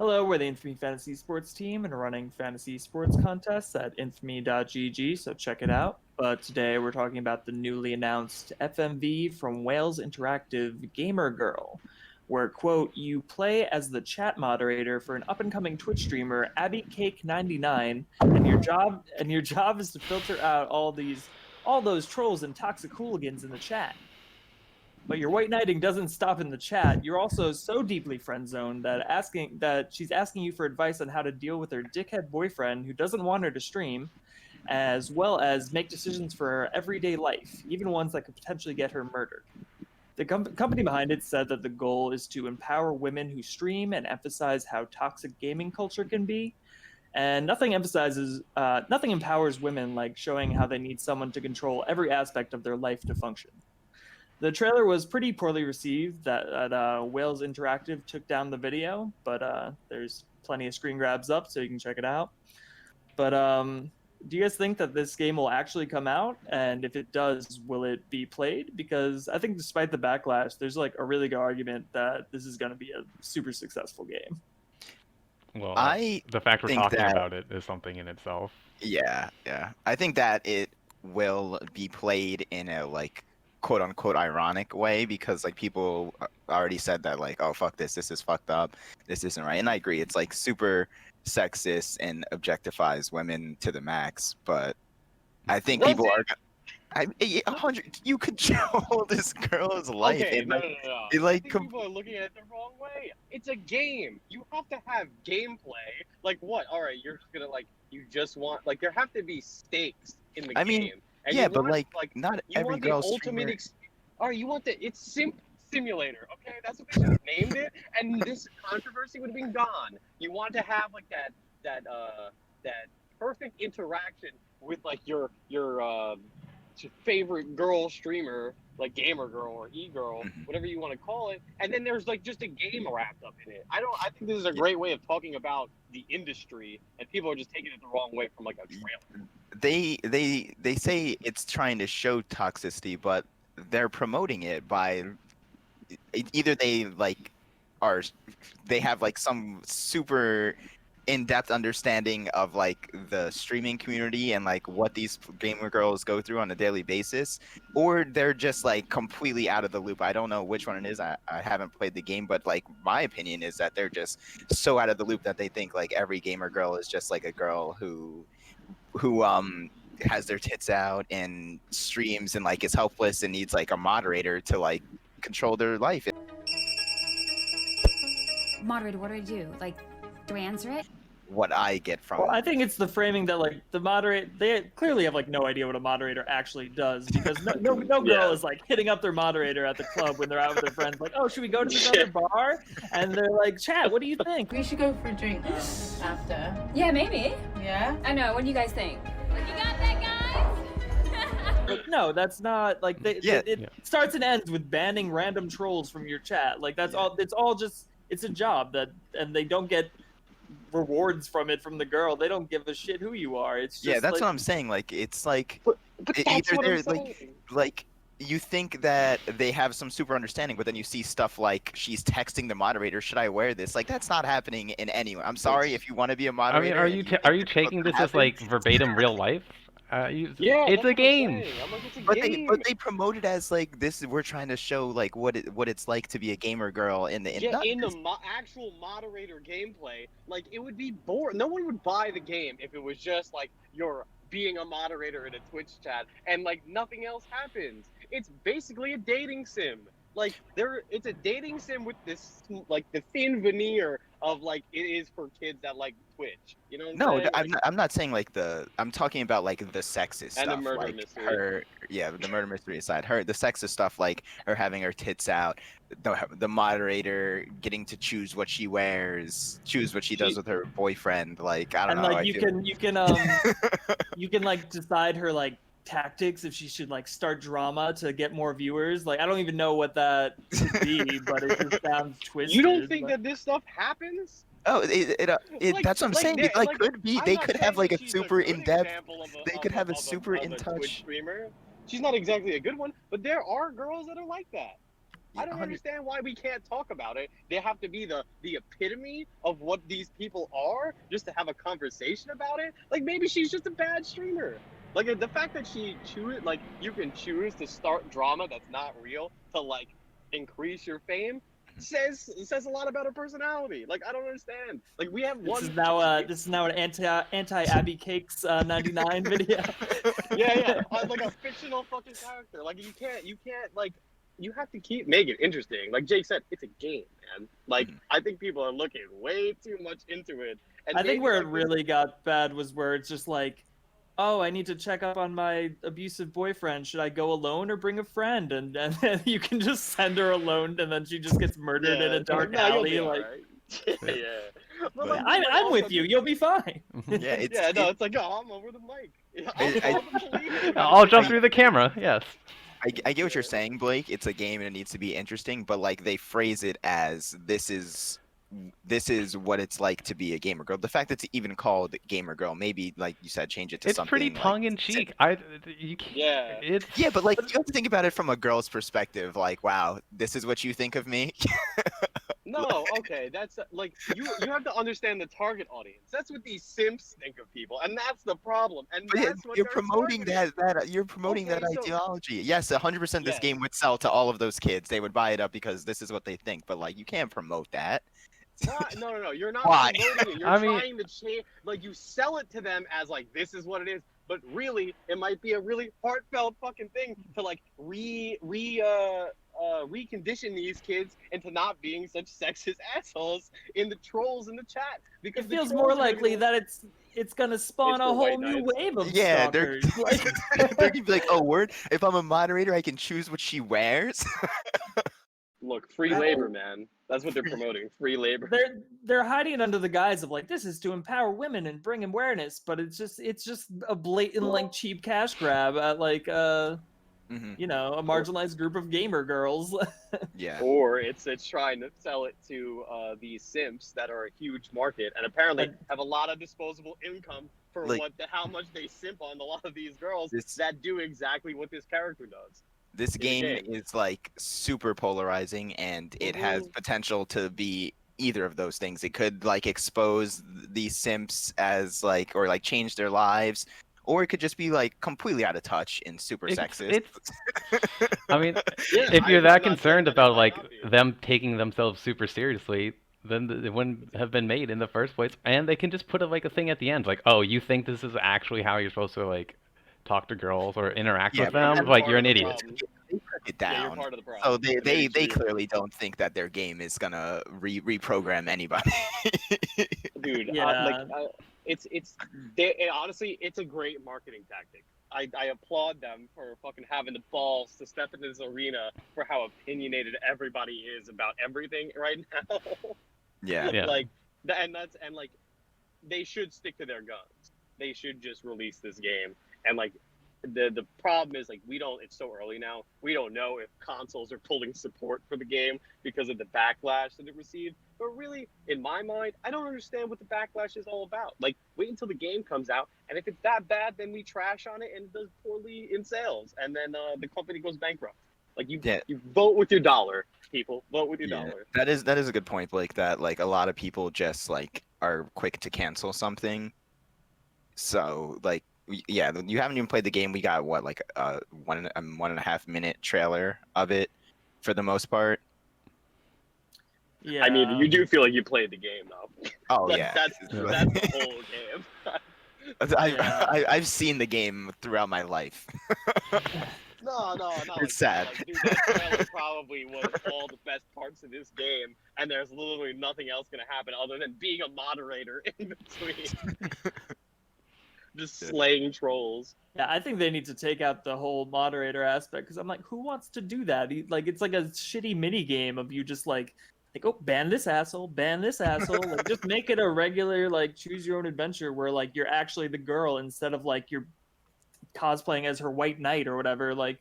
Hello, we're the Infamy Fantasy Sports team and running fantasy sports contests at infamy.gg, so check it out. But today we're talking about the newly announced FMV from Wales Interactive Gamer Girl, where, quote, you play as the chat moderator for an up-and-coming Twitch streamer, AbbyCake99, and your job is to filter out all those trolls and toxic hooligans in the chat. But your white knighting doesn't stop in the chat. You're also so deeply friend zoned that she's asking you for advice on how to deal with her dickhead boyfriend who doesn't want her to stream, as well as make decisions for her everyday life, even ones that could potentially get her murdered. The company behind it said that the goal is to empower women who stream and emphasize how toxic gaming culture can be. And nothing empowers women like showing how they need someone to control every aspect of their life to function. The trailer was pretty poorly received. Wales Interactive took down the video, but there's plenty of screen grabs up, so you can check it out. But do you guys think that this game will actually come out? And if it does, will it be played? Because I think despite the backlash, there's like a really good argument that this is going to be a super successful game. Well, the fact we're talking about it is something in itself. Yeah. I think that it will be played in a quote unquote ironic way, because like people already said that like, oh fuck this is fucked up, this isn't right. And I agree, it's like super sexist and objectifies women to the max. But I think people are 100, you control this girl's life. Okay, no. I think people are looking at it the wrong way. It's a game. You have to have gameplay. Like what? All right, you're just gonna there have to be stakes in the game. And yeah, but not every girl streamer. Alright, you want it's Simp Simulator, okay? That's what they should have named it, and this controversy would have been gone. You want to have like that perfect interaction with like your favorite girl streamer, like Gamer Girl or E-Girl, whatever you want to call it, and then there's like just a game wrapped up in it. I think this is a great way of talking about the industry, and people are just taking it the wrong way from like a trailer. They say it's trying to show toxicity, but they're promoting it by either they have like some super in-depth understanding of like the streaming community and like what these gamer girls go through on a daily basis, or they're just like completely out of the loop. I don't know which one it is. I haven't played the game, but like my opinion is that they're just so out of the loop that they think like every gamer girl is just like a girl who has their tits out and streams and like is helpless and needs like a moderator to like control their life. Moderator, what do I do? Like, do I answer it? What I get from I think it's the framing that like the moderator, they clearly have like no idea what a moderator actually does, because no girl is like hitting up their moderator at the club when they're out with their friends like, oh, should we go to this other bar? And they're like, chat, what do you think? We should go for a drink after. Yeah, maybe. Yeah? I know, what do you guys think? Like, you got that, guys? Like, no, that's not like it starts and ends with banning random trolls from your chat. Like that's all. It's all just it's a job and they don't get rewards from it from the girl. They don't give a shit who you are. It's just that's what I'm saying. Like it's like but that's what I'm saying. like you think that they have some super understanding, but then you see stuff like she's texting the moderator, should I wear this? Like that's not happening in anyone. I'm sorry if you want to be a moderator. I mean, are you taking this as like verbatim real life? It's a game. But they promote it as like this. We're trying to show like what it's like to be a gamer girl in the actual moderator gameplay. Like it would be boring. No one would buy the game if it was just like you're being a moderator in a Twitch chat and like nothing else happens. It's basically a dating sim. Like it's a dating sim with this like the thin veneer of like it is for kids that like Twitch. You know what I'm saying? I'm not saying like I'm talking about like the sexist and stuff. The murder like mystery. The murder mystery aside, the sexist stuff like her having her tits out, the moderator getting to choose what she wears, choose what she does with her boyfriend. Like I don't know. And you can like decide her like tactics if she should like start drama to get more viewers. Like I don't even know what that should be, but it just sounds twisted. You don't think that this stuff happens? Oh, that's what I'm saying. It could be. They could have like a super in-depth. They could have a super in-touch streamer. She's not exactly a good one, but there are girls that are like that. I don't understand why we can't talk about it. They have to be the epitome of what these people are just to have a conversation about it. Like maybe she's just a bad streamer. Like the fact that you can choose to start drama that's not real to like increase your fame says a lot about her personality. Like I don't understand. Like we have one. This is now an anti Abby Cakes 99 video. Yeah. Like a fictional fucking character. Like you can't like. You have to keep making it interesting. Like Jake said, it's a game, man. Like I think people are looking way too much into it. And I think where it really got bad was where it's just like, oh, I need to check up on my abusive boyfriend. Should I go alone or bring a friend? And then you can just send her alone, and then she just gets murdered in a dark alley. Like, yeah. But like, I'm with you. You'll be fine. It's like, oh, I'm over the mic. I'll jump through the camera. Yes. I get what you're saying, Blake. It's a game and it needs to be interesting, but like they phrase it as this is what it's like to be a gamer girl. The fact that it's even called Gamer Girl, maybe like you said, change it to something. It's pretty tongue in cheek. Yeah, but like you have to think about it from a girl's perspective. Like, wow, this is what you think of me. No, okay, that's like you have to understand the target audience. That's what these simps think of people, and that's the problem. And that's what you're promoting that ideology. Yes, 100% this game would sell to all of those kids. They would buy it up because this is what they think. But like, you can't promote that. No. You're not Why? promoting it. You're trying to change. Like you sell it to them as like this is what it is. But really, it might be a really heartfelt fucking thing to like recondition these kids into not being such sexist assholes in the trolls in the chat. Because it feels more likely that it's gonna spawn a whole new wave of stalkers. They're gonna be like, oh, word! If I'm a moderator, I can choose what she wears. Look, free labor, man. That's what they're promoting. Free labor. They're hiding it under the guise of like this is to empower women and bring awareness, but it's just a blatant like cheap cash grab at like you know, a marginalized group of gamer girls. Yeah. Or it's trying to sell it to these simps that are a huge market and apparently have a lot of disposable income for how much they simp on a lot of these girls that do exactly what this character does. This game is like super polarizing, and it has potential to be either of those things. It could like expose these simps as like, or like change their lives, or it could just be like completely out of touch and super sexist. I mean, if you're that concerned about like them taking themselves super seriously, then it wouldn't have been made in the first place. And they can just put a thing at the end, like, oh, you think this is actually how you're supposed to like talk to girls or interact with them? Like, you're an idiot. They took it down. So they clearly don't think that their game is gonna reprogram anybody. Dude, honestly, it's a great marketing tactic. I applaud them for fucking having the balls to step into this arena for how opinionated everybody is about everything right now. Yeah. Like, and they should stick to their guns. They should just release this game. And like, the problem is like it's so early now. We don't know if consoles are pulling support for the game because of the backlash that it received. But really, in my mind, I don't understand what the backlash is all about. Like, wait until the game comes out, and if it's that bad, then we trash on it and it does poorly in sales, and then the company goes bankrupt. Like you vote with your dollar, people. Vote with your dollar. That is a good point, Blake. That like a lot of people just like are quick to cancel something. So like. Yeah, you haven't even played the game. We got what, like a 1.5 minute trailer of it, for the most part. Yeah. I mean, you do feel like you played the game, though. Oh that's the whole game. I've seen the game throughout my life. No. It's sad. Dude, that trailer probably was all the best parts of this game, and there's literally nothing else gonna happen other than being a moderator in between. Just slaying trolls. Yeah, I think they need to take out the whole moderator aspect because I'm like, who wants to do that? Like, it's like a shitty mini game of you just like, oh, ban this asshole, like, just make it a regular like choose your own adventure where like you're actually the girl instead of like you're cosplaying as her white knight or whatever. Like,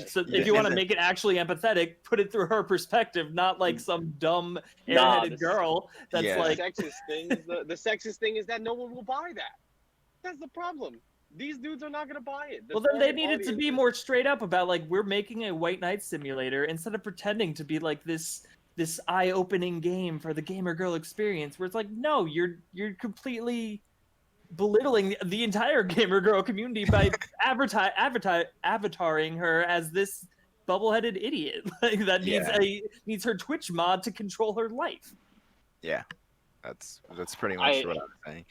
so if you want to make it actually empathetic, put it through her perspective, not like some dumb airheaded girl that's like the sexist thing. The sexist thing is that no one will buy that. That's the problem. these dudes are not gonna buy it. The Well, then they target needed to be audience- more straight up about like we're making a White Knight simulator instead of pretending to be like this eye-opening game for the gamer girl experience. Where it's like, no, you're completely belittling the entire gamer girl community by avataring her as this bubble-headed idiot like that needs her Twitch mod to control her life. Yeah, that's pretty much what I'm saying.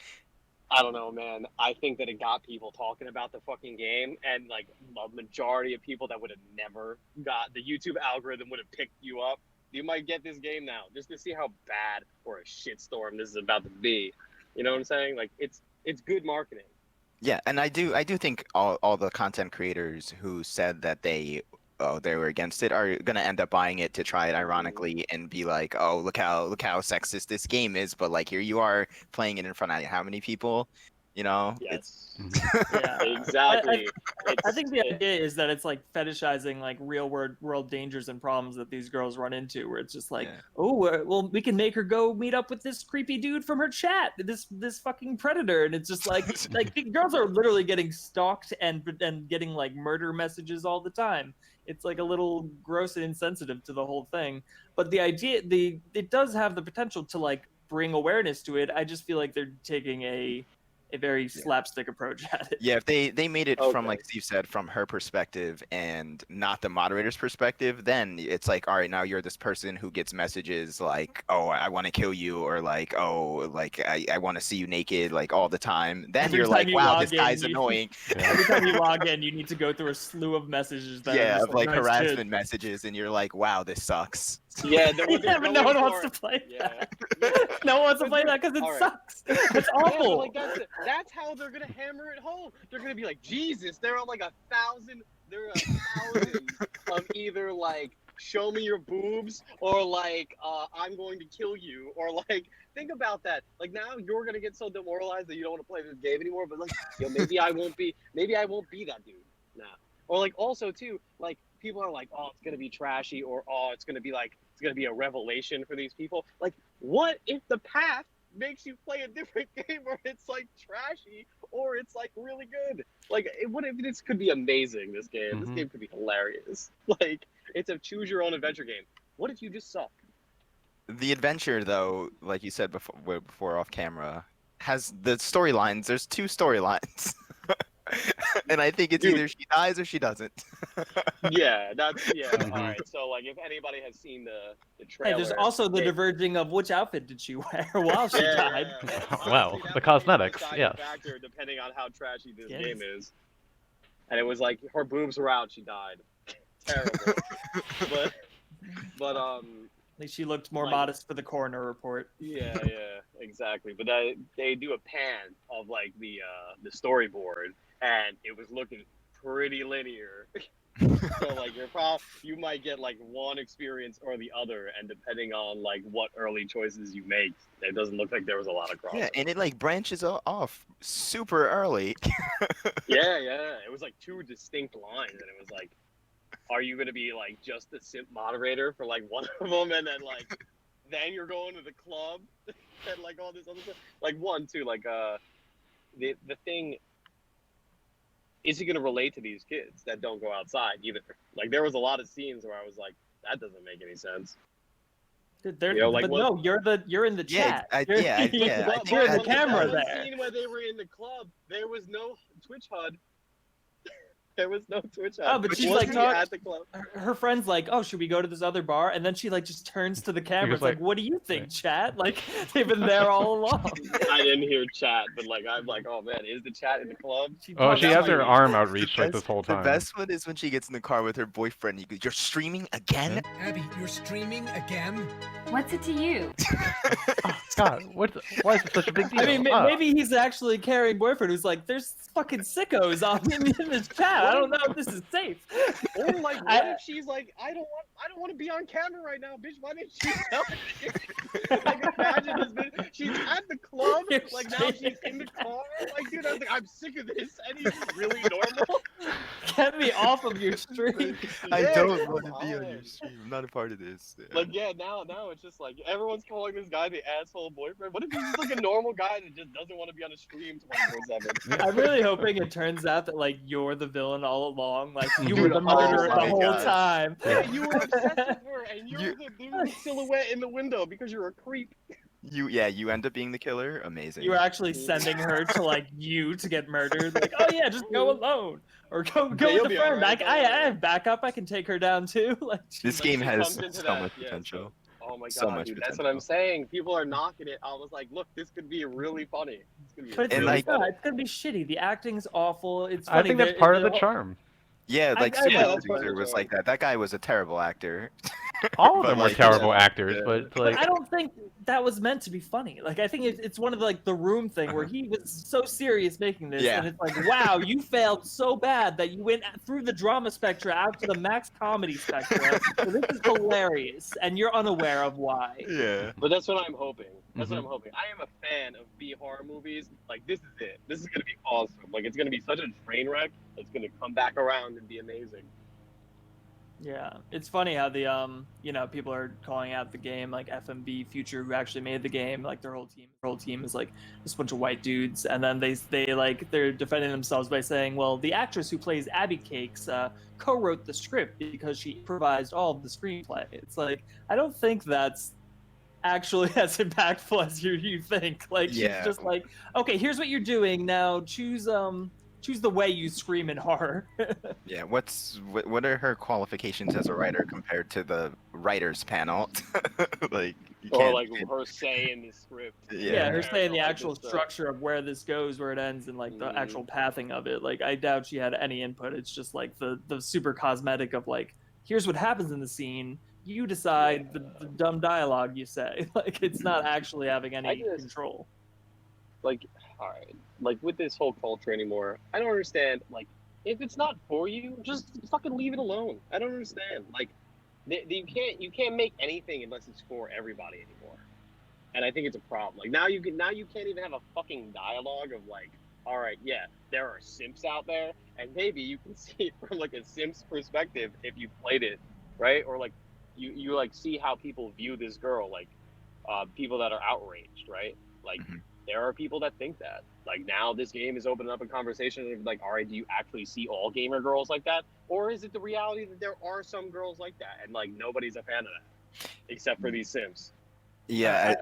I don't know, man. I think that it got people talking about the fucking game, and like a majority of people that would have never got the YouTube algorithm would have picked you up. You might get this game now just to see how bad or a shitstorm this is about to be. You know what I'm saying? Like it's good marketing. Yeah, and I do think all the content creators who said that they were against it are gonna end up buying it to try it ironically and be like, oh, look how sexist this game is, but like here you are playing it in front of how many people, you know? Yes. Yeah, Exactly. I think the idea is that it's like fetishizing like real world dangers and problems that these girls run into, where it's just like, well, we can make her go meet up with this creepy dude from her chat, this fucking predator, and it's just like the girls are literally getting stalked and getting like murder messages all the time. It's like a little gross and insensitive to the whole thing. But the idea, it does have the potential to like bring awareness to it. I just feel like they're taking a very slapstick approach at it. Yeah, if they made it from, like Steve said, from her perspective and not the moderator's perspective, then it's like, all right, now you're this person who gets messages like, oh, I want to kill you, or like, oh, like I want to see you naked, like all the time. Then Every you're time like, you wow, log this in, guy's you- annoying. Every time you log in, you need to go through a slew of messages that are just Of like nice harassment kids. messages, and you're like, wow, this sucks. Yeah, Yeah, but no one wants to play that. No one wants to play that because it All right. sucks. It's Yeah, but awful. like that's how they're gonna hammer it home. They're gonna be like, Jesus, there are like 1,000. There are 1,000 of either like show me your boobs or like I'm going to kill you, or like think about that. Like now you're gonna get so demoralized that you don't want to play this game anymore. But like, yo, maybe I won't be that dude now. Or like also too, like people are like, oh, it's gonna be trashy, or oh, it's gonna be a revelation for these people. Like, what if the path makes you play a different game where it's like trashy or it's like really good? Like, what if this could be amazing? This game, this game could be hilarious. Like, it's a choose your own adventure game. What if you just suck? The adventure, though, like you said before off camera, has the storylines. There's 2 storylines. And I think it's either she dies or she doesn't. Yeah, that's all right. So like, if anybody has seen the trailer, Hey, there's also the diverging of which outfit did she wear while she died. Wow, Honestly, the that cosmetics, was a yes. factor depending on how trashy this Yes. game is. And it was like her boobs were out, she died. Terrible. but At least she looked more like- modest for the coroner report. yeah, exactly. But they do a pan of like the storyboard, and it was looking pretty linear. So like you might get like one experience or the other, and depending on like what early choices you make, it doesn't look like there was a lot of crossover. Yeah, and it like branches off super early. Yeah. It was like 2 distinct lines, and it was like, are you gonna be like just the simp moderator for like one of them, and then like then you're going to the club and like all this other stuff? Like the thing. Is he going to relate to these kids that don't go outside either? Like, there was a lot of scenes where I was like, that doesn't make any sense. They're, You know, like but what- no, you're in the chat. Yeah, I You're in the think camera that there. scene where they were in the club, there was no Twitch HUD. There was no Twitch HUD. Oh, but she's Was like he talk- at the club. Her friend's like, oh, should we go to this other bar? And then she like just turns to the camera. It's like, what do you think, chat? Like, they've been there all along. I didn't hear chat, but like I'm like, oh man, is the chat in the club? Oh, she That's has why her you- arm outreached like this whole The time. best one is when she gets in the car with her boyfriend. You go, you're streaming again? Abby, you're streaming again? What's it to you? God, why is it such a big deal? I mean, Ah. maybe he's actually a caring boyfriend who's like, there's fucking sickos on in this chat. I don't know if this is safe. Or like, what if she's like, I don't want to be on camera right now, bitch. Why didn't she tell me? Like, imagine this bitch. She's at the club. Like now she's in the car. Like, dude, I was like, I'm sick of this. And he's just really normal. Get me off of your stream. I Yeah, don't come want to be on your on. stream. I'm not a part of this. Like, yeah, now it's just like everyone's calling this guy the asshole boyfriend. What if he's just like a normal guy that just doesn't want to be on a stream 24/7? I'm really hoping it turns out that like you're the villain all along. Like you Dude, were the murderer oh the my whole God. time. Yeah, you were obsessed with her, and you're You- the silhouette in the window because you're a creep. You end up being the killer. Amazing. You were actually sending her to like you to get murdered. Like, oh yeah, just go alone or go you'll with be a friend. alright, I don't worry. have backup. I can take her down too. Like, This Like, game she has comes into so that, much yeah, potential. Oh my god, So much dude, that's what potential. I'm saying. People are knocking it. I was like, look, this could be really funny. It's gonna be but it's, And, really like- not. It's gonna be shitty. The acting's awful. It's I funny. think that's there- part of the whole- charm. Yeah, like I Super know. Producer was like that. That guy was a terrible actor. All of But, them were like, terrible yeah. actors, Yeah. but But like I don't think that was meant to be funny. Like I think it's one of the, like the Room thing where he was so serious making this, Yeah. and it's like, wow, you failed so bad that you went through the drama spectra out to the max comedy spectra. So this is hilarious, and you're unaware of why. Yeah. But that's what I'm hoping. That's what Mhm. I'm hoping. I am a fan of B horror movies. Like, this is it. This is gonna be awesome. Like, it's gonna be such a train wreck. It's gonna come back around and be amazing. Yeah, it's funny how the people are calling out the game like FMV Future, who actually made the game. Like their whole team is like just a bunch of white dudes, and then they're defending themselves by saying, well, the actress who plays Abby Cakes co-wrote the script because she improvised all of the screenplay. It's like I don't think that's actually as impactful as you think. Like Yeah. she's just like, okay, here's what you're doing now. Choose the way you scream in horror. Yeah. What are her qualifications as a writer compared to the writers panel? Like you Or can't. like her say in the script. Yeah, her Yeah, saying the like actual this, structure of where this goes, where it ends, and like the Mhm. actual pathing of it. Like I doubt she had any input. It's just like the super cosmetic of like, here's what happens in the scene. You decide the dumb dialogue you say. Like it's not actually having any just- control. Like, all right, like with this whole culture anymore, I don't understand. Like, if it's not for you, just fucking leave it alone. I don't understand. Like, you can't make anything unless it's for everybody anymore. And I think it's a problem. Like now you can't even have a fucking dialogue of like, all right, yeah, there are simps out there, and maybe you can see it from like a simp's perspective if you played it, right? Or like you like see how people view this girl, like people that are outraged, right? Like Mhm. there are people that think that. Like now this game is opening up a conversation of like, all right, do you actually see all gamer girls like that? Or is it the reality that there are some girls like that and like nobody's a fan of that except for these Simps? Yeah.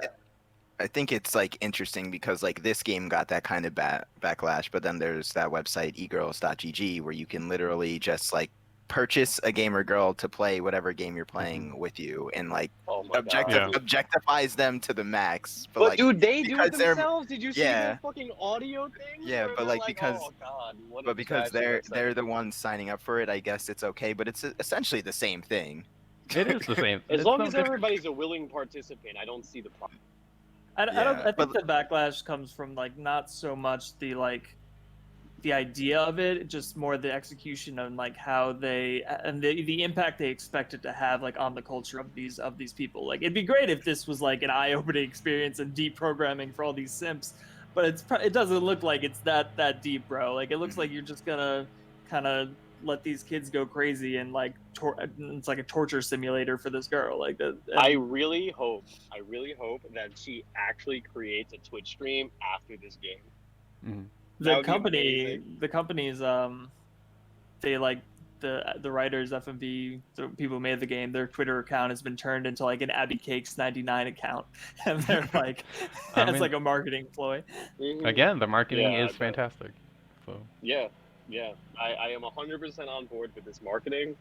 I think it's like interesting because like this game got that kind of backlash, but then there's that website egirls.gg where you can literally just like purchase a gamer girl to play whatever game you're playing with you and like Oh my Yeah. god. objectifies them to the max. But like, dude, they do it because they're- themselves. Did you see yeah. their fucking audio thing? Yeah, Where but, they're like, because- oh god, what a but because trashy website. they're the ones signing up for it, I guess it's okay. But it's essentially the same thing. it is the same. As It's long no as different. everybody's a willing participant, I don't see the problem. I think but- the backlash comes from like not so much the idea of it, just more the execution and like how they and the impact they expect it to have like on the culture of these people. Like it'd be great if this was like an eye-opening experience and deep programming for all these simps, but it doesn't look like it's that deep, bro. Like it looks like you're just gonna kind of let these kids go crazy and like it's like a torture simulator for this girl. Like that. I really hope that she actually creates a Twitch stream after this game. Mhm. That the would be company amazing. the companies they like the writers FMV, the people who made the game, their Twitter account has been turned into like an Abby Cakes 99 account, and they're like I it's mean- like a marketing ploy. Mhm. Again, the marketing Yeah, is I bet. fantastic. So Yeah. I am 100% on board with this marketing.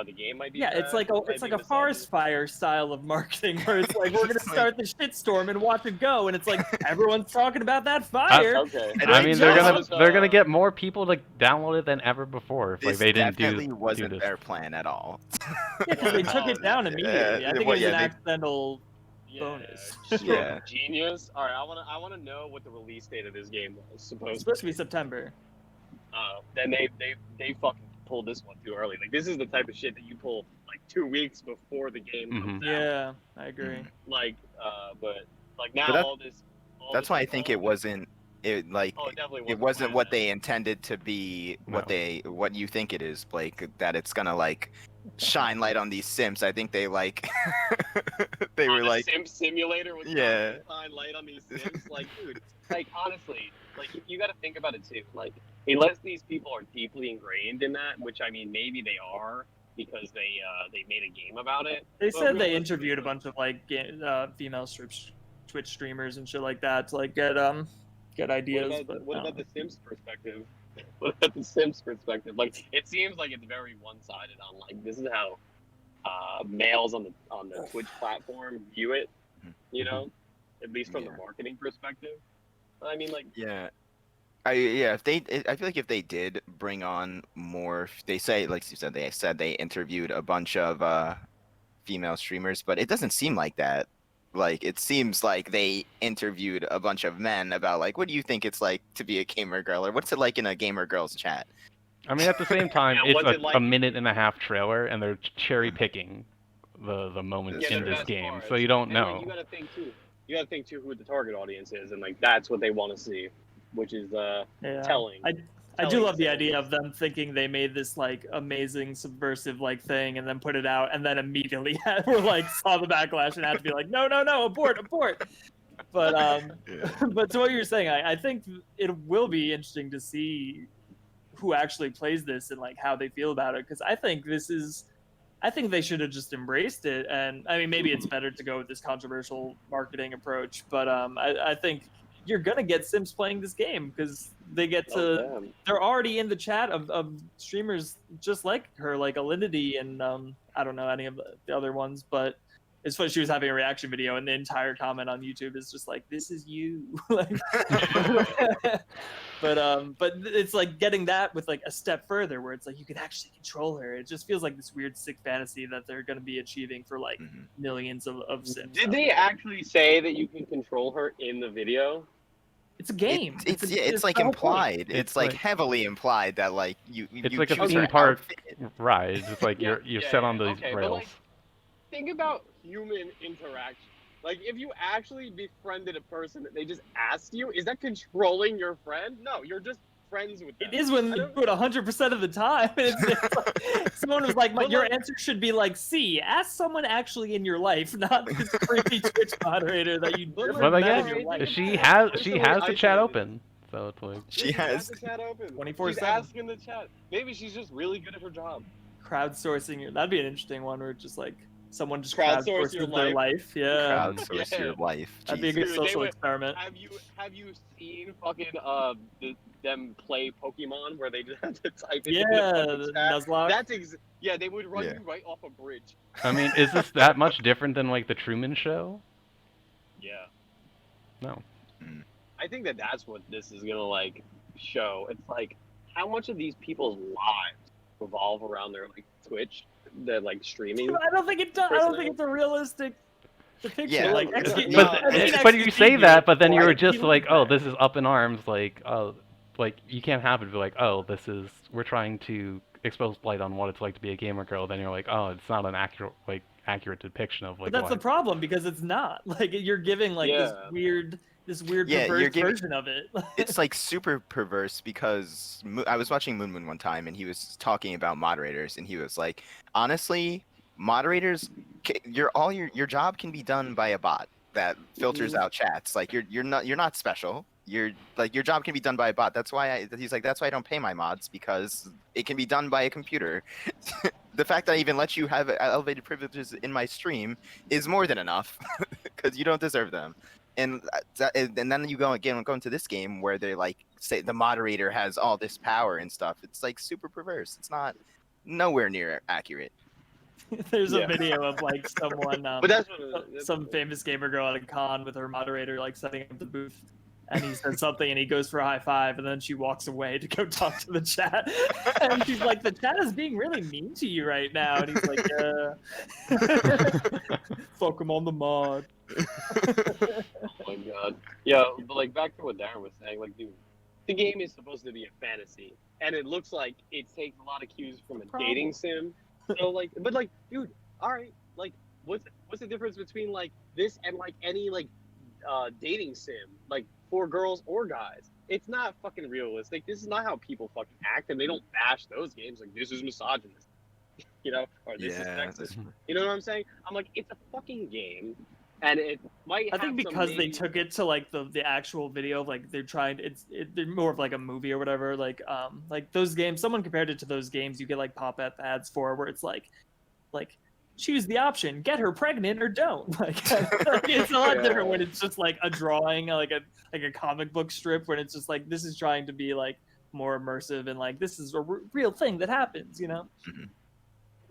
The game might be Yeah, it's trash, like it might it's like be a misunderstood. forest fire style of marketing where it's like we're gonna It's like- start the shitstorm and watch it go, and it's like everyone's talking about that fire. Okay. And I mean, they're just- gonna get more people to download it than ever before if like This they didn't definitely do wasn't this. their plan at all. Yeah, because they took it down immediately. I think well, it was yeah, an they- accidental Yeah, bonus. stroke Yeah. of genius. All right, I want to know what the release date of this game was It's supposed supposed to be September. Then they fucking pulled this one too early. Like this is the type of shit that you pull like 2 weeks before the game comes out. Yeah, I agree. Like, but like now But that- all this. That's why I think it wasn't It like Oh, it definitely it wasn't wasn't planned what that. they intended to be. No. What you think it is, Blake. That it's gonna like shine light on these Simps. I think they like they On were the like, Simp Simulator was yeah. gonna shine light on these Sims. Like, dude, like honestly, like you got to think about it too. Like, unless these people are deeply ingrained in that, which I mean, maybe they are because they made a game about it. They But said they realistically, interviewed a bunch of like female Twitch streamers and shit like that to like get ideas. What about the Sims perspective? What about the Sims perspective? Like, it seems like it's very one-sided on like this is how males on the Twitch platform view it. You know, at least from the marketing perspective. I mean, like, Yeah. I feel like if they did bring on more, they say, like you said, they interviewed a bunch of female streamers, but it doesn't seem like that. Like, it seems like they interviewed a bunch of men about like, what do you think it's like to be a gamer girl, or what's it like in a gamer girl's chat? I mean, at the same time, Yeah, it's what's it like? a minute and a half trailer, and they're cherry picking the moments Yeah, in the this best game, parts. so you don't And, know. like, you gotta think too. You gotta think too who the target audience is, and like that's what they want to see, which is telling. I do telling love the sales. idea of them thinking they made this like amazing subversive like thing and then put it out and then immediately were like saw the backlash and had to be like no abort. But but to what you're saying, I think it will be interesting to see who actually plays this and like how they feel about it, because I think they should have just embraced it. And I mean, maybe it's better to go with this controversial marketing approach, but I think you're gonna get Sims playing this game because they get to. They're already in the chat of streamers just like her, like Alinity and I don't know any of the other ones, but it's funny, she was having a reaction video and the entire comment on YouTube is just like, "This is you." Like, but it's like getting that with like a step further where it's like you can actually control her. It just feels like this weird sick fantasy that they're going to be achieving for like millions of Sims. Did they actually say that you can control her in the video? It's a game. It's like the whole point. implied. It's like heavily implied that like It's you like a choose theme her park outfit. ride. It's like you're set on these okay, rails. but like, think about human interaction. Like, if you actually befriended a person that they just asked you, is that controlling your friend? No, you're just friends with them. It is when you do it 100% of the time. It's like, someone was like, your answer should be like C. Ask someone actually in your life, not this creepy Twitch moderator that you never But met in your again, life. she has the chat open, so it's like She has the chat open. 24/7. She's asking the chat. Maybe she's just really good at her job. Crowdsourcing that'd be an interesting one where just like someone just Crowdsource your their life. Yeah. crowdsource your life. That'd be a good Jesus. social experiment. Have you seen fucking them play Pokemon where they just have to type in the Nuzlocke. That's they would run you right off a bridge. I mean, is this that much different than like the Truman Show? Yeah. No. I think that's what this is gonna like show. It's like how much of these people's lives revolve around their like Twitch, their like streaming. I don't think it does. I don't think it's a realistic depiction. Yeah, like, but you say that, but then you're just like, oh, this is up in arms. Like, oh, like you can't have it be like, oh, we're trying to expose light on what it's like to be a gamer girl. Then you're like, oh, it's not an accurate depiction of like. But that's the problem because it's not. Like you're giving like this weird perverse version of it. It's like super perverse because I was watching Moon one time and he was talking about moderators and he was like, honestly, moderators, your job can be done by a bot that filters out chats. Like you're not special. Your job can be done by a bot. That's why he's like, that's why I don't pay my mods, because it can be done by a computer. The fact that I even let you have elevated privileges in my stream is more than enough because you don't deserve them. And then you go into this game where they like say the moderator has all this power and stuff. It's like super perverse. It's not nowhere near accurate. There's a video of like someone, but that's some famous gamer girl at a con with her moderator like setting up the booth, and he says something and he goes for a high five and then she walks away to go talk to the chat, and she's like, the chat is being really mean to you right now, and he's like, fuck him on the mod. Oh my god. Yeah, but like back to what Darren was saying, like, dude, the game is supposed to be a fantasy, and it looks like it takes a lot of cues from a dating sim. So like, but like, dude, all right, like, what's the difference between like this and like any like dating sim, like for girls or guys. It's not fucking realistic. This is not how people fucking act, and they don't bash those games like this is misogynist, or this is Yeah, sexist. You know what I'm saying? I'm like, it's a fucking game, and it might. I think have some because they maybe- took it to like the actual video, like they're trying. They're more of like a movie or whatever. Like those games. Someone compared it to those games you get like pop-up ads for, where it's like choose the option, get her pregnant or don't. Like it's a lot different when it's just like a drawing, like a comic book strip, when it's just like this is trying to be like more immersive and like this is a real thing that happens.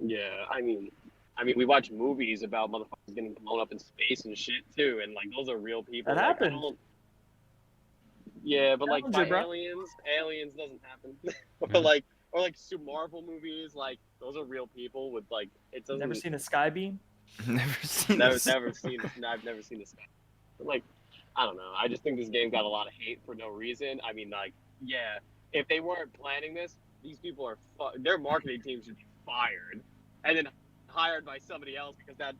Yeah, I mean, we watch movies about motherfuckers getting blown up in space and shit too, and like those are real people. That Like, I happened. don't- Yeah, but like Challenge it, by bro. aliens doesn't happen. Yeah. or like Marvel movies, like those are real people with like it doesn't. Never seen a sky beam. never seen Never, this. never seen. I've never seen this guy. But like, I don't know. I just think this game got a lot of hate for no reason. I mean, like, yeah, if they weren't planning this, these people are their marketing team should be fired, and then hired by somebody else because that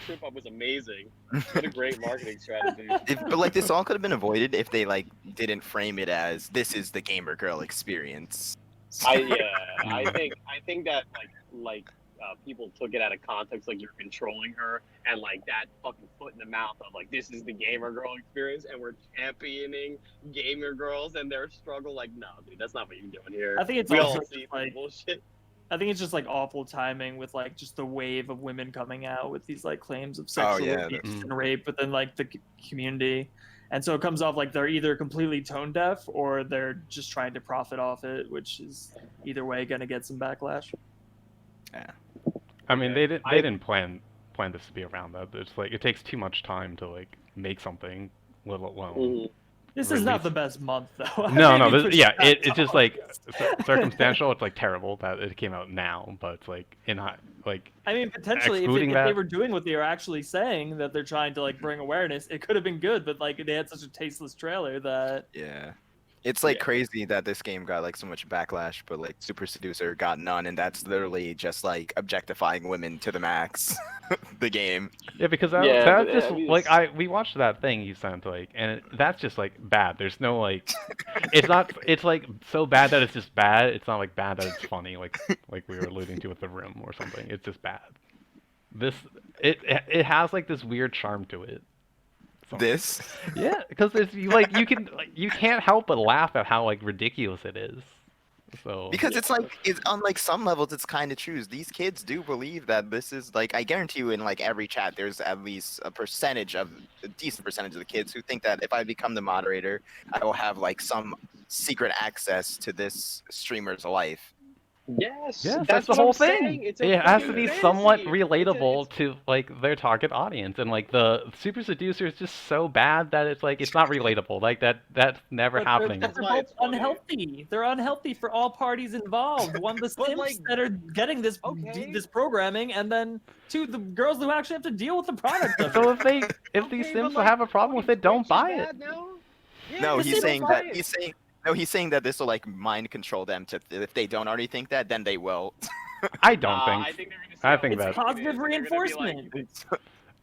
trip up was amazing. What a great marketing strategy. But like this all could have been avoided if they like didn't frame it as this is the Gamer Girl experience. I think that people took it out of context, like you're controlling her, and like that fucking foot in the mouth of like this is the Gamer Girl experience, and we're championing gamer girls and their struggle. Like, no, dude, that's not what you're doing here. I think it's We also all see like bullshit. I think it's just like awful timing with like just the wave of women coming out with these like claims of Oh, sexual yeah, abuse that's- and rape within like the community, and so it comes off like they're either completely tone deaf or they're just trying to profit off it, which is either way gonna get some backlash. I mean, Yeah, they didn't plan this to be around that. It's like it takes too much time to like make something, let alone. Mhm. This is not Release. the best month though. No, Maybe this, push yeah, back it's just to like August. circumstantial. It's like terrible that it came out now, but it's like like I mean, potentially, if excluding they that- were doing what they were actually saying, that they're trying to like bring awareness, it could have been good. But like they had such a tasteless trailer that Yeah. It's like Yeah. crazy that this game got like so much backlash, but like Super Seducer got none, and that's literally just like objectifying women to the max. The game. yeah, because that, Yeah, that's but, just I mean, like it's- we watched that thing you sent and that's just like bad. There's no like, it's not. It's like so bad that it's just bad. It's not like bad that it's funny, like we were alluding to with the room or something. It's just bad. It has like this weird charm to it. So- This? Yeah, because you can't help but laugh at how like ridiculous it is. So Because it's like it's on like some levels it's kind of true. These kids do believe that this is like I guarantee you in like every chat there's at least a decent percentage of the kids who think that if I become the moderator I will have like some secret access to this streamer's life. Yes, yeah, that's that's the what whole I'm thing. saying. It's a It has to fucking be somewhat fantasy. relatable It's to like their target audience, and like the Super Seducer is just so bad that it's like it's not relatable. Like that's never but happening. They're, That's they're why both it's funny. unhealthy. They're unhealthy for all parties involved. One, the But, simps like, that are getting this okay. this programming, and then two, the girls who actually have to deal with the product of So it. if these Okay, Sims but, like, have a problem with it, don't Twitch is buy it. bad now? Yeah, No, the he's Sims saying buy that it. he's saying that this will like mind control them to if they don't already think that then they will. I don't I think. think they're gonna see I how think It's that- positive They're gonna be like- reinforcement.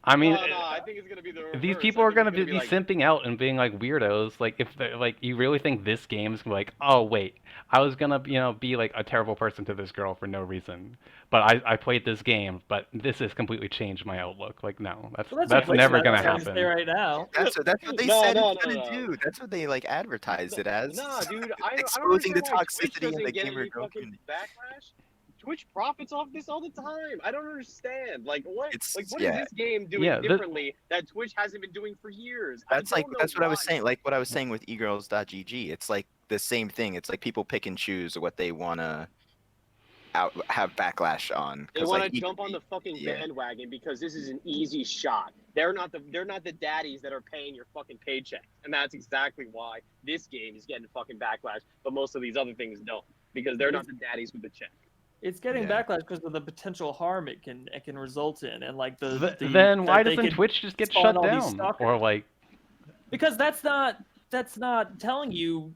I mean, no, I think it's gonna be the reverse. these people I are think gonna it's be like, simping out and being like weirdos. Like if they're like, you really think this game's like, oh wait, I was gonna be like a terrible person to this girl for no reason, but I played this game, but this has completely changed my outlook. Like no, that's Well, that's what never Twitch gonna trying to say happen. right now. That's what they No, said no, it's no, gonna no. do. That's what they like advertised it as. Nah, dude, I Exposing don't the understand why Twitch toxicity in doesn't the get gamer any girl fucking community. backlash. Twitch profits off this all the time. I don't understand. Like what? It's- What yeah. is this game doing Yeah, differently that Twitch hasn't been doing for years? I That's like don't know that's what I was why. saying. Like what I was saying with egirls.gg. It's like the same thing. It's like people pick and choose what they wanna have backlash on. They 'Cause, want like, to jump on the fucking yeah. bandwagon because this is an easy shot. They're not the daddies that are paying your fucking paycheck, and that's exactly why this game is getting fucking backlash, but most of these other things don't because they're not the daddies with the check. It's getting Yeah. backlash because of the potential harm it can result in, and like Then why that they doesn't can Twitch just get spawn shut all these down? stalkers. Or like, Because that's not telling you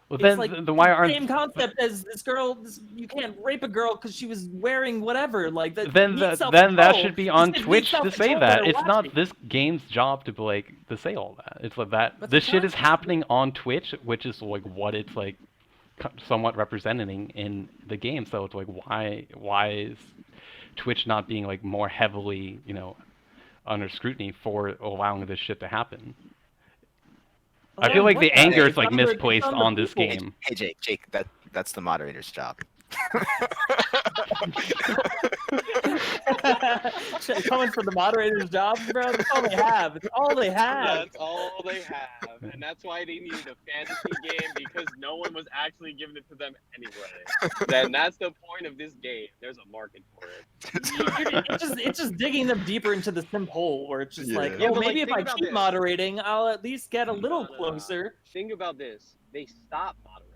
Well, It's then, like then why the aren't same concept as this girl. You can't rape a girl because she was wearing whatever. Like that. then needs then that self-control. should be These on kids need Twitch to say self-control when that. they're It's not watching. this game's job to like to say all that. It's like that But this they're shit is trying. happening on Twitch, which is like what it's like somewhat representing in the game. So it's like why is Twitch not being like more heavily, under scrutiny for allowing this shit to happen? I feel like the anger is like misplaced on this game. Hey Jake, that's the moderator's job. Coming for the moderator's job, bro. That's all they have. It's all they have. That's all they have, and that's why they needed a fantasy game because no one was actually giving it to them anyway. Then that's the point of this game. There's a market for it. It's just digging them deeper into the simp hole, where it's just like, Yeah, oh, but, maybe like, if I think about keep this. moderating, I'll at least get a little No. closer. Think about this. They stopped moderating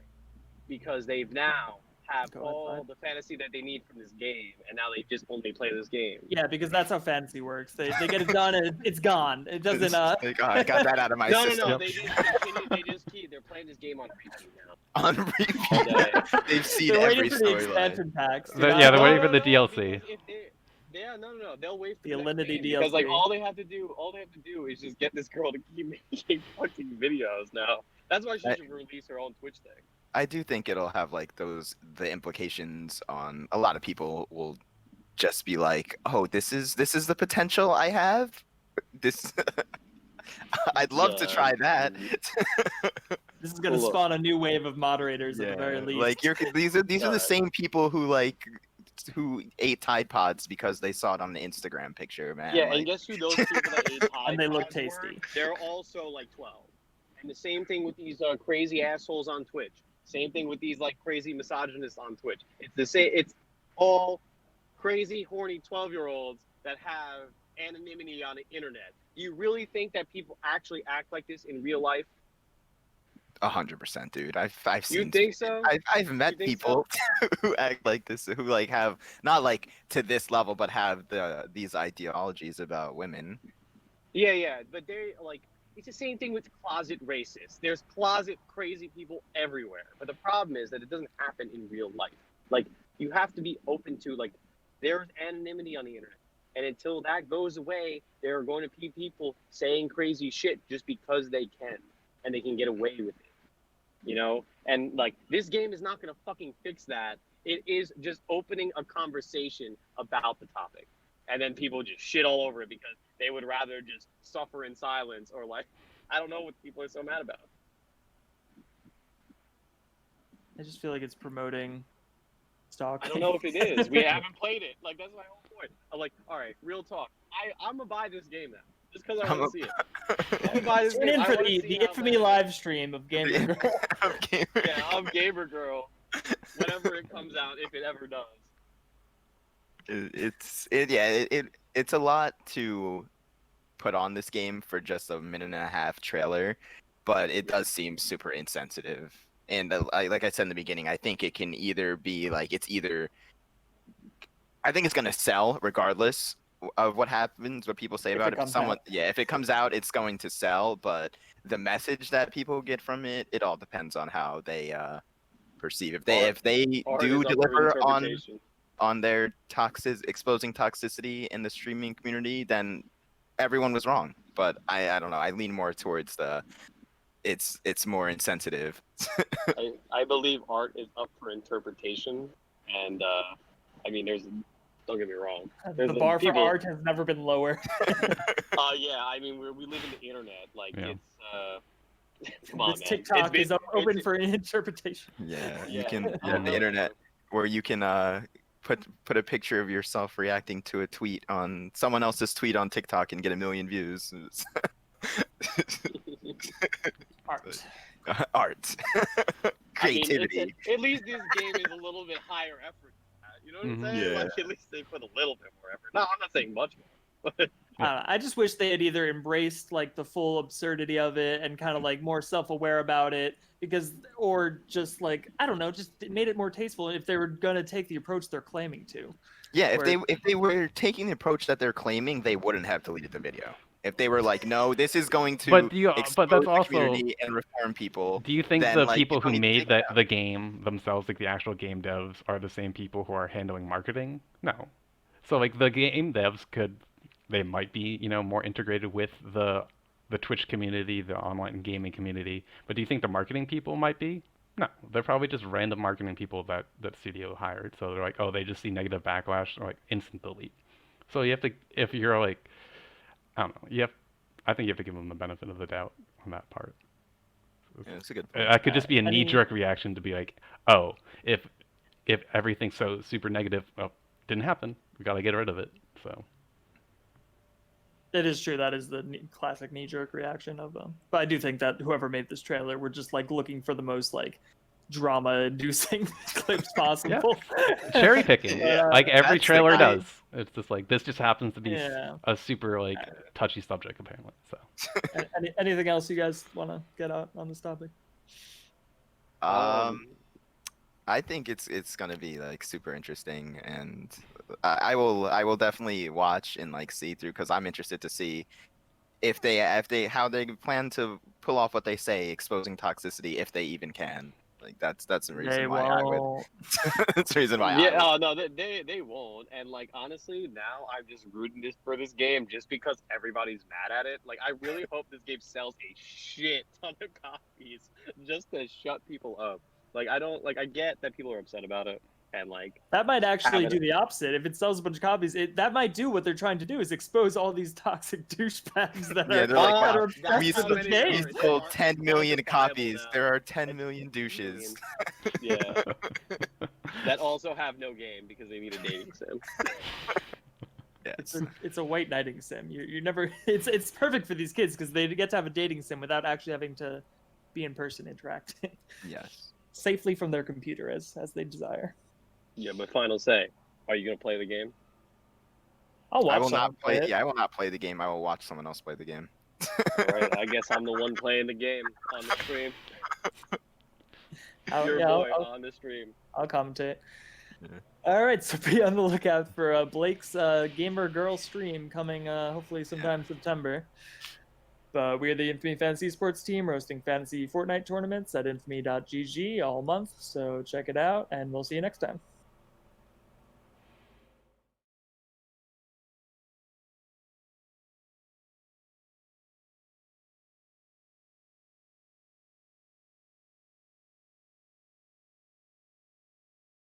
because they've now have Go ahead, all Fred. the fantasy that they need from this game, and now they just only play this game. Yeah, because that's how fantasy works. They get it done and it's gone. It doesn't. Like, oh, I got that out of my No, system. They just continue. They just keep. They're playing this game on repeat now. On repeat. They've seen They're every waiting for the storyline. expansion packs. Yeah, they're waiting for the No, DLC. because if they- Yeah, no. They'll wait for The next Alinity game, because like DLC. all they have to do is just get this girl to keep making fucking videos now. That's why she should release her own Twitch thing. I do think it'll have like the implications on a lot of people will just be like, oh, this is the potential I have. This I'd love to try that. This is gonna Look. spawn a new wave of moderators at the very least. Like these are the Alright. same people who ate Tide Pods because they saw it on the Instagram picture, man. Yeah, like, and guess who those people that ate Tide And they look Pods were? tasty. They're also like 12. And the same thing with these crazy assholes on Twitch. Same thing with these like crazy misogynists on Twitch. It's the same. It's all crazy, horny 12-year-olds that have anonymity on the internet. Do you really think that people actually act like this in real life? 100%, dude. I've You seen. think so? I've met think people who act like this, who like have not like to this level, but have these ideologies about women. Yeah, but they like it's the same thing with closet racists. There's closet crazy people everywhere. But the problem is that it doesn't happen in real life. Like you have to be open to like there's anonymity on the internet. And until that goes away, there are going to be people saying crazy shit just because they can and they can get away with it. And like this game is not going to fucking fix that. It is just opening a conversation about the topic. And then people just shit all over it because they would rather just suffer in silence or like, I don't know what people are so mad about. I just feel like it's promoting stalking. I don't know if it is. We haven't played it. Like, that's my whole point. I'm like, all right, real talk. I'm going to buy this game now. Just because I want to see it. I'm going to buy this Tune game. in I for wanna the see how Infamy bad- live stream of Gamer Girl. Yeah, I'm Gamer Girl. Whenever it comes out, if it ever does. It's a lot to put on this game for just a minute and a half trailer, but it does seem super insensitive. And like I said in the beginning, I think it can either be like I think it's gonna sell regardless of what happens, what people say about it. If it comes out, it's going to sell. But the message that people get from it, it all depends on how they perceive. If they do deliver on their exposing toxicity in the streaming community, then everyone was wrong. But I don't know. I lean more towards it's more insensitive. I believe art is up for interpretation, and I mean, don't get me wrong. The bar for art has never been lower. Yeah, I mean, we live in the internet. Like, it's come on, This man. TikTok is open for interpretation. Yeah, Yeah. you can Yeah. the internet where you can put a picture of yourself reacting to a tweet on someone else's tweet on TikTok and get 1 million views. Art. Art. Creativity. I mean, at least this game is a little bit higher effort. You know what I'm saying? Yeah. Like, at least they put a little bit more effort. No, I'm not saying much more. But I just wish they had either embraced like the full absurdity of it and kind of like more self-aware about it, or just like, I don't know, just made it more tasteful if they were gonna take the approach they're claiming to. Yeah, if they were taking the approach that they're claiming, they wouldn't have deleted the video. If they were like, no, this is going to But do you? expose But that's the also. community and reform people. Do you think then, the like, people you don't who need to made take it out. the game themselves, like the actual game devs, are the same people who are handling marketing? No. So like the game devs they might be, more integrated with the Twitch community, the online gaming community. But do you think the marketing people might be? No, they're probably just random marketing people that studio hired. So they're like, oh, they just see negative backlash, or like instant delete. So you have to, if you're like, I don't know, I think you have to give them the benefit of the doubt on that part. Yeah, that's a good point. That could just be a I mean- knee-jerk reaction to be like, oh, if everything's so super negative, well, didn't happen. We got to get rid of it. So It is true. That is the classic knee-jerk reaction of them. But I do think that whoever made this trailer were just like looking for the most like drama-inducing clips possible. cherry picking, Yeah. like every That's the trailer guy. does. It's just like this just happens to be Yeah. a super like touchy subject apparently. So Anything else you guys want to get out on this topic? I think it's gonna be like super interesting, and I will definitely watch and like see through, because I'm interested to see if they how they plan to pull off what they say, exposing toxicity, if they even can. Like that's the reason They why I would. won't. That's the reason why. Yeah, I would. no, they won't. And like honestly, now I'm just rooting for this game just because everybody's mad at it. Like I really hope this game sells a shit ton of copies just to shut people up. Like I get that people are upset about it, and like That might actually Have do it. the opposite. If it sells a bunch of copies, that might do what they're trying to do, is expose all these toxic douchebags that Yeah, are, they're like, that wow, are that's we obsessed how with the many game. are. we sold It's 10 million quantifiable copies. now. There are 10 It's million douches. Yeah, that also have no game because they need a dating sim. Yes. It's a white knighting sim. You never. It's perfect for these kids because they get to have a dating sim without actually having to be in person interacting Yes. safely from their computer as they desire. Yeah, but final say, are you gonna play the game? I'll watch I will someone not play. it. Yeah, I will not play the game. I will watch someone else play the game. All right, I guess I'm the one playing the game on the stream. I'll, Your yeah, boy I'll, on the stream. I'll commentate. Yeah. All right, so be on the lookout for Blake's Gamer Girl stream coming hopefully sometime in September. But we are the Infamy Fantasy Esports team, hosting fantasy Fortnite tournaments at infamy.gg all month. So check it out, and we'll see you next time.